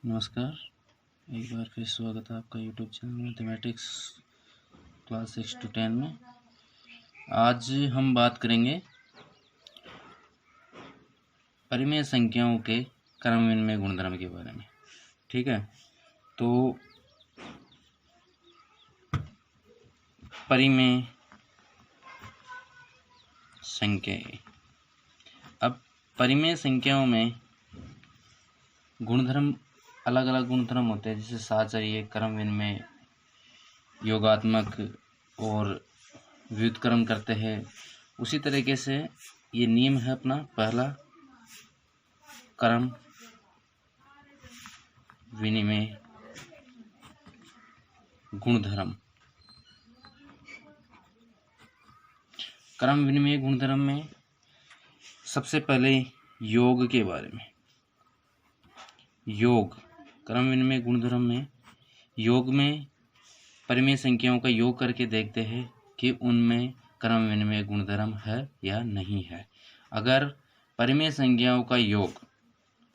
नमस्कार। एक बार फिर स्वागत है आपका YouTube channel mathematics class 6 to 10 में। आज हम बात करेंगे परिमेय संख्याओं के क्रम विनिमय गुणधर्म के बारे में। ठीक है, तो परिमेय संख्याएं, अब परिमेय संख्याओं में गुणधर्म अलग अलग गुणधर्म होते हैं, जैसे साचर्य, क्रम विनिमय, योगात्मक और व्युत्क्रम करते हैं। उसी तरीके से ये नियम है अपना पहला, क्रम विनिमय गुणधर्म। क्रम विनिमय गुणधर्म में सबसे पहले योग के बारे में। योग क्रम विनिमय गुणधर्म में योग में परिमेय संख्याओं का योग करके देखते हैं कि उनमें क्रम विनिमय गुणधर्म है या नहीं है। अगर परिमेय संख्याओं का योग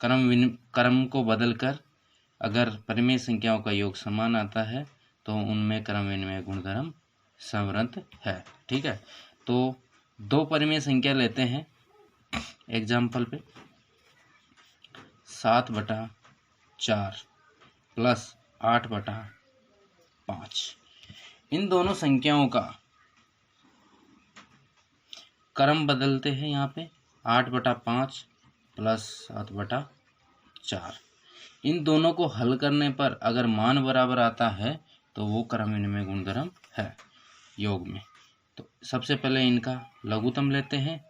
क्रम को बदलकर अगर परिमेय संख्याओं का योग समान आता है तो उनमें क्रम विनिमय गुणधर्म संवृत है। ठीक है, तो दो परिमेय संख्या लेते हैं एग्जाम्पल पे, 7/4 प्लस 8/5। इन दोनों संख्याओं का क्रम बदलते हैं। यहाँ पे 8/5 प्लस 7/4, इन दोनों को हल करने पर अगर मान बराबर आता है तो वो क्रम विनिमय गुणधर्म है योग में। तो सबसे पहले इनका लघुत्तम लेते हैं,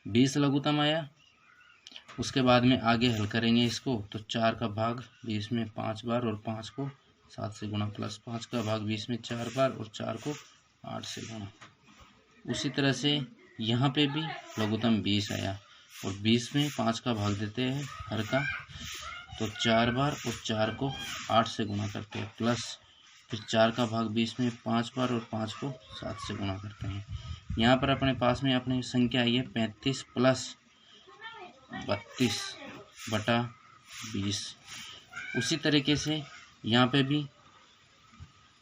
20 लघुत्तम आया। उसके बाद में आगे हल करेंगे इसको, तो 4 का भाग 20 में 5 बार और 5 को 7 से गुणा, प्लस 5 का भाग 20 में 4 बार और 4 को 8 से गुणा। उसी तरह से यहाँ पे भी लघुत्तम 20 आया और 20 में 5 का भाग देते हैं हर का, तो 4 बार और 4 को 8 से गुणा करते हैं, प्लस फिर 4 का भाग 20 में 5 बार और 5 को 7 से गुणा करते हैं। यहाँ पर अपने पास में अपनी संख्या आई है 35 प्लस 32/20। उसी तरीके से यहाँ पे भी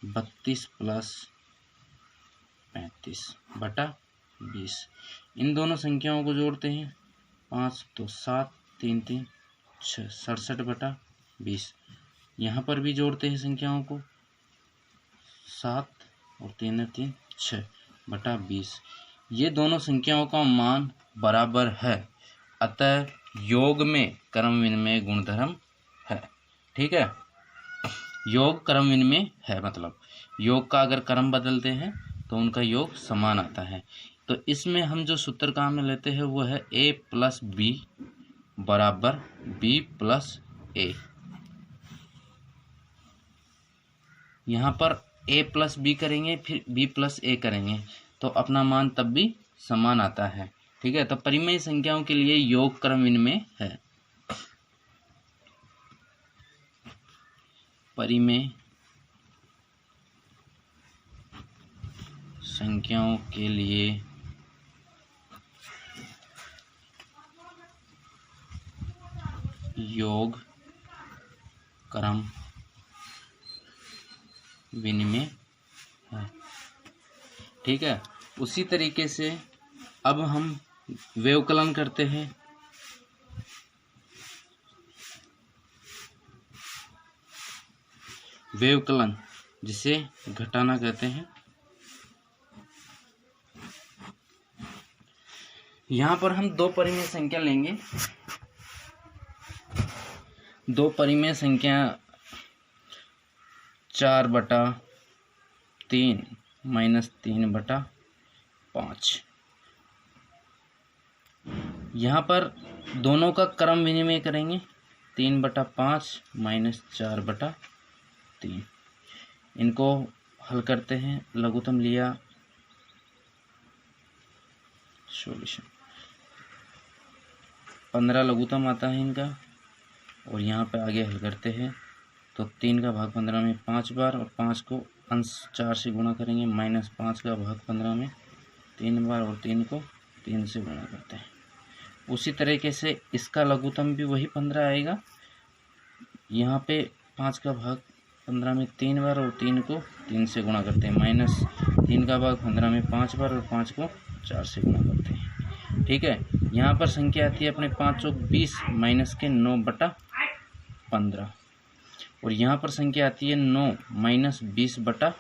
32 प्लस 35/20। इन दोनों संख्याओं को जोड़ते हैं, 5 तो 7, 3 3 6, 67/20। यहाँ पर भी जोड़ते हैं संख्याओं को, 7 और 3 3 6/20। ये दोनों संख्याओं का मान बराबर है, अतः योग में क्रम विनिमय गुणधर्म है। ठीक है, योग क्रम विनिमय है, मतलब योग का अगर क्रम बदलते हैं तो उनका योग समान आता है। तो इसमें हम जो सूत्र काम में लेते हैं वो है a प्लस बी बराबर b प्लस ए। यहाँ पर a प्लस बी करेंगे, फिर b प्लस ए करेंगे, तो अपना मान तब भी समान आता है। ठीक है, तो परिमेय संख्याओं के लिए योग क्रम विनिमय है। परिमेय संख्याओं के लिए योग क्रम विनिमय है। ठीक है, उसी तरीके से अब हम व्यवकलन करते हैं। व्यवकलन जिसे घटाना कहते हैं। यहाँ पर हम दो परिमेय संख्या लेंगे। दो परिमेय संख्या 4/3 माइनस 3/5। यहाँ पर दोनों का क्रम विनिमय करेंगे, 3/5 माइनस 4/3। इनको हल करते हैं, लघुत्तम लिया, सॉल्यूशन 15 लघुत्तम आता है इनका, और यहाँ पे आगे हल करते हैं तो 3 का भाग 15 में 5 बार और 5 को अंश 4 से गुणा करेंगे, माइनस 5 का भाग 15 में 3 बार और 3 को 3 से गुणा करते हैं, उसी तरीके से इसका लघुत्तम भी वही 15 आएगा। यहाँ पे 5 का भाग 15 में 3 बार और 3 को 3 से गुणा करते हैं, माइनस 3 का भाग 15 में 5 बार और 5 को 4 से गुणा करते हैं। ठीक है, यहाँ पर संख्या आती है अपने 5 चौक 20 माइनस के 9/15 और यहाँ पर संख्या आती है 9 माइनस 20/15।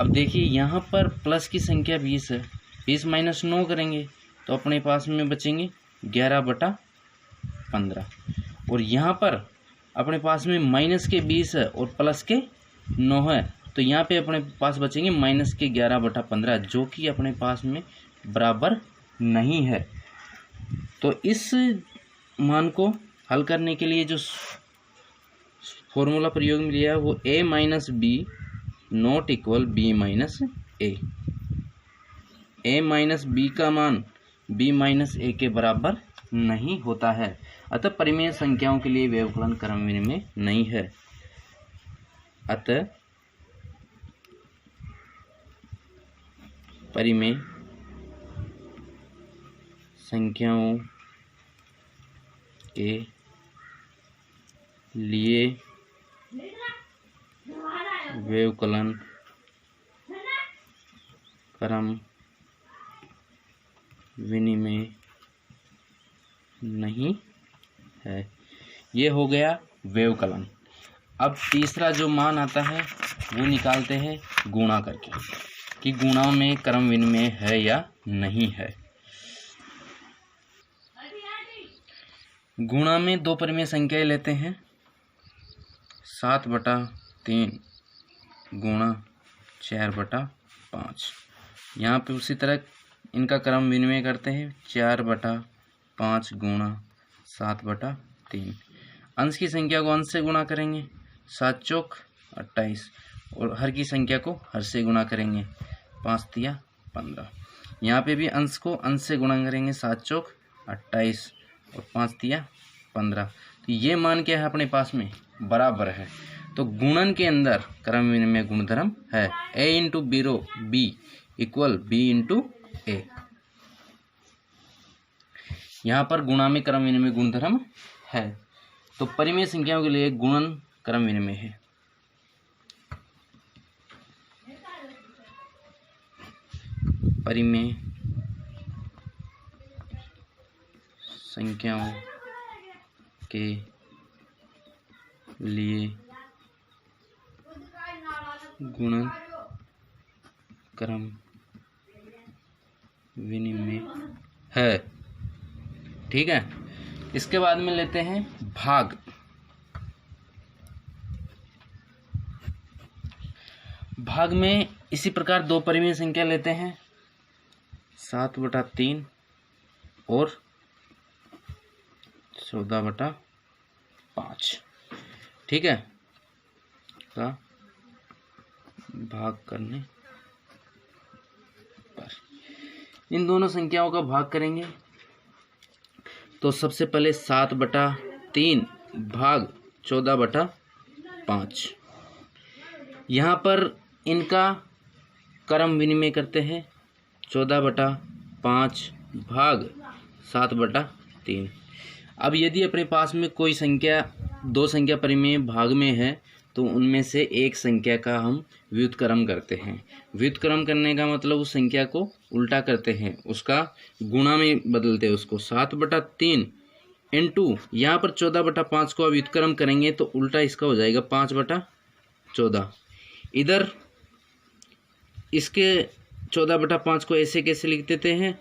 अब देखिए यहाँ पर प्लस की संख्या 20 है, 20 माइनस 9 करेंगे तो अपने पास में बचेंगे 11/15 और यहाँ पर अपने पास में माइनस के 20 है और प्लस के 9 है तो यहाँ पे अपने पास बचेंगे माइनस के 11/15 जो कि अपने पास में बराबर नहीं है। तो इस मान को हल करने के लिए जो फॉर्मूला प्रयोग में लिया है वो a minus B not equal b minus A. a minus B का मान b माइनस ए के बराबर नहीं होता है, अतः परिमेय संख्याओं के लिए व्यवकलन क्रम विनिमय नहीं है। अतः परिमेय संख्याओं के लिए व्यवकलन क्रम विनिमय नहीं है। ये हो गया व्यवकलन। अब तीसरा जो मान आता है वो निकालते हैं गुणा करके कि गुणा में क्रम विनिमय है या नहीं है। गुणा में दो परिमेय संख्याएं लेते हैं, 7/3 गुणा 4/5। यहाँ पे उसी तरह इनका क्रम विनिमय करते हैं, 4/5 गुणा 7/3। अंश की संख्या को अंश से गुणा करेंगे, 7 चौक 28 और हर की संख्या को हर से गुणा करेंगे, 5 तिया 15। यहाँ पे भी अंश को अंश से गुणा करेंगे, 7 चौक 28 और 5 तिया 15। तो ये मान क्या है अपने पास में बराबर है। तो गुणन के अंदर क्रम विनिमय गुणधर्म है, a इंटू बीरो b इक्वल b इंटू ए। यहाँ पर गुणा में क्रम विनिमय गुणधर्म है तो परिमेय संख्याओं के लिए गुणन क्रम विनिमय है। परिमेय संख्याओं के लिए गुणन क्रम विनिमय है। ठीक है, इसके बाद में लेते हैं भाग। भाग में इसी प्रकार दो परिमेय संख्या लेते हैं, 7/3 और 14/5। ठीक है, का भाग करने पर इन दोनों संख्याओं का भाग करेंगे तो सबसे पहले 7/3 भाग 14/5। यहाँ पर इनका क्रम विनिमय करते हैं, 14/5 भाग 7/3। अब यदि अपने पास में कोई संख्या दो संख्या परिमेय भाग में है तो उनमें से एक संख्या का हम व्युत्क्रम करते हैं। व्युत्क्रम करने का मतलब उस संख्या को उल्टा करते हैं, उसका गुणा में बदलते हैं उसको। 7/3 इंटू यहाँ पर 14/5 को व्युत्क्रम करेंगे तो उल्टा इसका हो जाएगा 5/14। इधर इसके 14/5 को ऐसे कैसे लिख देते हैं,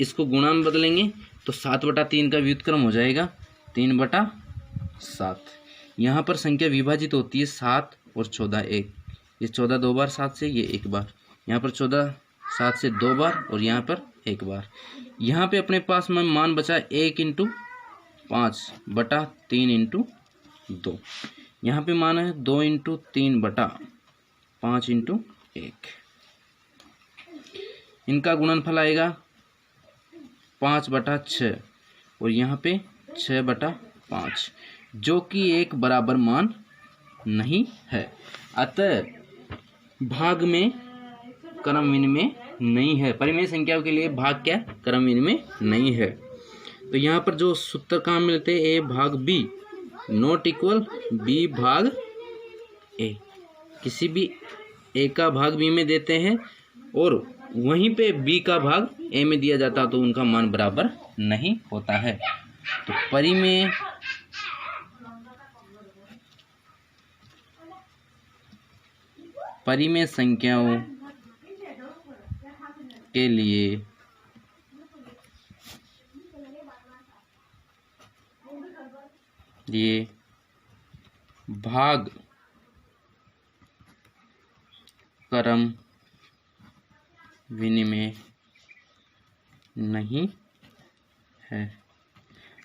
इसको गुणा में बदलेंगे तो 7/3 का व्युत्क्रम हो जाएगा 3/7। यहाँ पर संख्या विभाजित होती है 7 और 14 एक, ये 14 दो बार 7 से, ये एक बार। यहाँ पर 14 7 से 2 बार और यहाँ पर 1 बार। यहाँ पे अपने पास में मान बचा 1 इंटू 5/3 इंटू 2। यहाँ पे मान है 2 इंटू 3/5 इंटू 1। इनका गुणनफल आएगा 5/6 और यहाँ पे 6/5 जो कि एक बराबर मान नहीं है। अतः भाग में क्रम विनिमय नहीं है, परिमेय संख्याओं के लिए भाग क्या, क्रम विनिमय नहीं है। तो यहाँ पर जो सूत्र कहाँ मिलते हैं, ए भाग बी नॉट इक्वल बी भाग ए। किसी भी ए का भाग बी में देते हैं और वहीं पे बी का भाग ए में दिया जाता है तो उनका मान बराबर नहीं होता है। तो परिमेय संख्याओं के लिए ये भाग क्रम विनिमय नहीं है।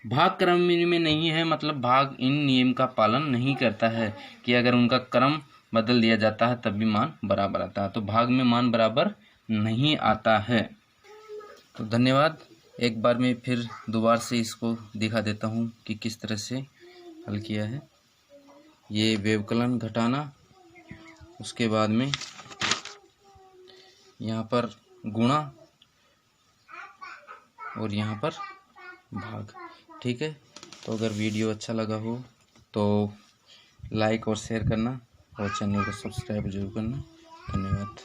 भाग क्रम विनिमय नहीं है मतलब भाग इन नियम का पालन नहीं करता है कि अगर उनका क्रम बदल दिया जाता है तब भी मान बराबर आता है। तो भाग में मान बराबर नहीं आता है। तो धन्यवाद। एक बार मैं फिर दोबारा से इसको दिखा देता हूँ कि किस तरह से हल किया है। ये व्यवकलन घटाना, उसके बाद में यहाँ पर गुणा और यहाँ पर भाग। ठीक है, तो अगर वीडियो अच्छा लगा हो तो लाइक और शेयर करना और चैनल को सब्सक्राइब जरूर करना। धन्यवाद।